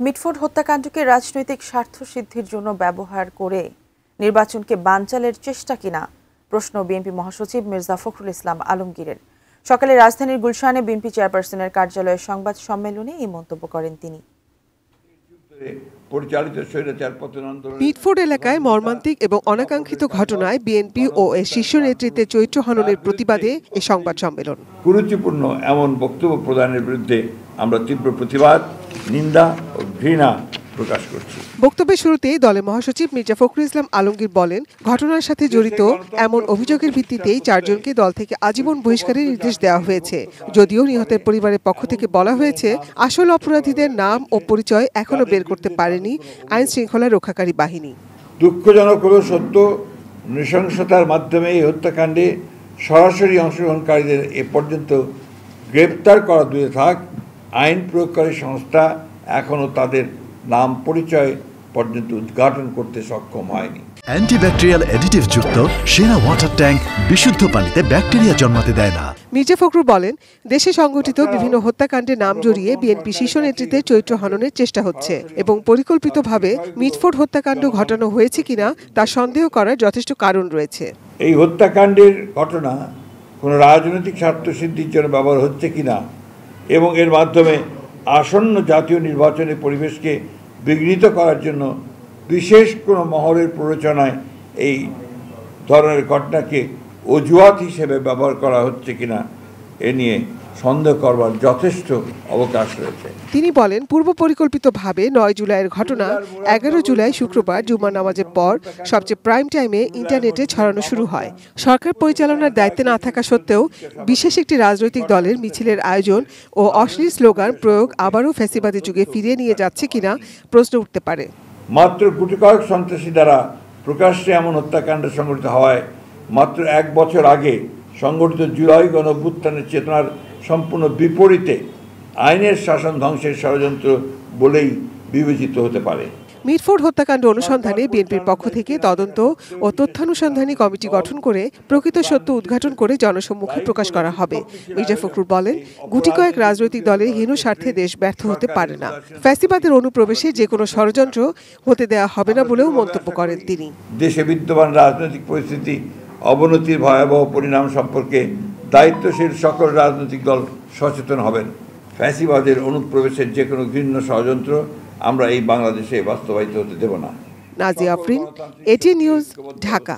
Mitford হত্যাকাণ্ডকে রাজনৈতিক স্বার্থ সিদ্ধির জন্য ব্যবহার করে নির্বাচনকে বানচালের চেষ্টা কিনা প্রশ্ন বিএনপি মহাসচিব মির্জা ফখরুল ইসলাম আলমগীরের। সকালে রাজধানীর গুলশানে বিএনপি চেয়ারপারসনের কার্যালয়ে সংবাদ সম্মেলনে এই মন্তব্য করেন তিনি। মিটফোর্ড এলাকায় মর্মান্তিক এবং অনাকাঙ্ক্ষিত ঘটনায় বিএনপি ও এর শীর্ষ নেতৃত্বের চরিত্র হননের প্রতিবাদে এই সংবাদ সম্মেলন। কুরুচিপূর্ণ এমন বক্তব্য প্রদানের বিরুদ্ধে আমরা তীব্র প্রতিবাদ, নিন্দা ও ঘৃণা প্রকাশ করছি। বক্তব্যের শুরুতেই দলের মহাসচিব মির্জা ফখরুল ইসলাম আলমগীর বলেন, ঘটনার সাথে জড়িত এমন অভিযোগের ভিত্তিতেই 4 জনকে দল থেকে আজীবন বহিষ্কারের নির্দেশ দেওয়া হয়েছে। যদিও নিহতের পরিবারের পক্ষ থেকে বলা হয়েছে, আসল অপরাধীদের নাম ও পরিচয় এখনো বের করতে পারেনি আইন শৃঙ্খলা রক্ষাকারী বাহিনী। দুঃখজনক হলো সত্য, নৃশংসতার মাধ্যমে এই হত্যাকাণ্ডে সরাসরি অংশগ্রহণকারীদের এ পর্যন্ত গ্রেপ্তার করা দূরে থাক, আইন প্রয়োগকারী সংস্থা এখনো তাদের নাম পরিচয় পর্যন্ত উদ্ঘাটন করতে সক্ষম হয়নি। অ্যান্টিব্যাকটেরিয়াল অ্যাডিটিভ যুক্ত সেরা ওয়াটার ট্যাঙ্ক বিশুদ্ধ পানিতে ব্যাকটেরিয়া জন্মাতে দেয় না। মির্জা ফখরুল বলেন, দেশে সংঘটিত বিভিন্ন হত্যাকাণ্ডে নাম জড়িয়ে বিএনপি শীর্ষ নেতৃত্বের চরিত্র হননের চেষ্টা হচ্ছে এবং পরিকল্পিতভাবে মিটফোর্ড হত্যাকাণ্ড ঘটানো হয়েছে কিনা তা সন্দেহ করার যথেষ্ট কারণ রয়েছে। এই হত্যাকাণ্ডের ঘটনা কোনো রাজনৈতিক স্বার্থ সিদ্ধির জন্য ব্যবহার হচ্ছে কিনা এবং এর মাধ্যমে আসন্ন জাতীয় নির্বাচনের পরিবেশকে বিঘ্নিত করার জন্য বিশেষ কোনো মহলের প্ররোচনায় এই ধরনের ঘটনাকে অজুহাত হিসেবে ব্যবহার করা হচ্ছে কিনা এ নিয়ে সন্দেহ করবার যথেষ্ট অবকাশ রয়েছে। তিনি বলেন, পূর্ব পরিকল্পিতভাবে 9 জুলাইয়ের ঘটনা 11 জুলাই শুক্রবার জুমা নামাজের পর সবচেয়ে প্রাইম টাইমে ইন্টারনেটে ছড়ানো শুরু হয়। সরকার পরিচালনার দায়িত্বে না থাকা সত্ত্বেও বিশেষ একটি রাজনৈতিক দলের মিছিলের আয়োজন ও অশ্লীল স্লোগান প্রয়োগ আবারও ফ্যাসিবাদী যুগে ফিরিয়ে নিয়ে যাচ্ছে কিনা প্রশ্ন উঠতে পারে। মাত্র গুটি কয়েক সন্ত্রাসী দ্বারা প্রকাশ্যে এমন হত্যাকাণ্ড সংঘটিত হওয়ায় মাত্র 1 বছর আগে সংগঠিত জুলাই গণঅভ্যুত্থানের চেতনার সম্পূর্ণ বিপরীতে আইনের শাসন ধ্বংসের ষড়যন্ত্র বলেই বিবেচিত হতে পারে। মিটফোর্ড হত্যাকাণ্ড অনুসন্ধানে বিএনপির পক্ষ থেকে তদন্ত ও তথ্যানুসন্ধানী কমিটি গঠন করে প্রকৃত সত্য উদ্ঘাটন করে জনসম্মুখে প্রকাশ করা হবে। মির্জা ফখরুল বলেন, গুটি কয়েক রাজনৈতিক দলের হীন স্বার্থে দেশ ব্যর্থ হতে পারে না। ফ্যাসিবাদের অনুপ্রবেশে যে কোনো ষড়যন্ত্র হতে দেওয়া হবে না বলেও মন্তব্য করেন তিনি। দেশে বিদ্যমান রাজনৈতিক পরিস্থিতি অবনতির ভয়াবহ পরিণাম সম্পর্কে দায়িত্বশীল সকল রাজনৈতিক দল সচেতন হবেন। ফ্যাসিবাদের অনুপ্রবেশের যে কোনো ঘৃণ্য ষড়যন্ত্র আমরা এই বাংলাদেশে বাস্তবায়িত হতে দেব না। Nazia Afrin, ATN news, Dhaka.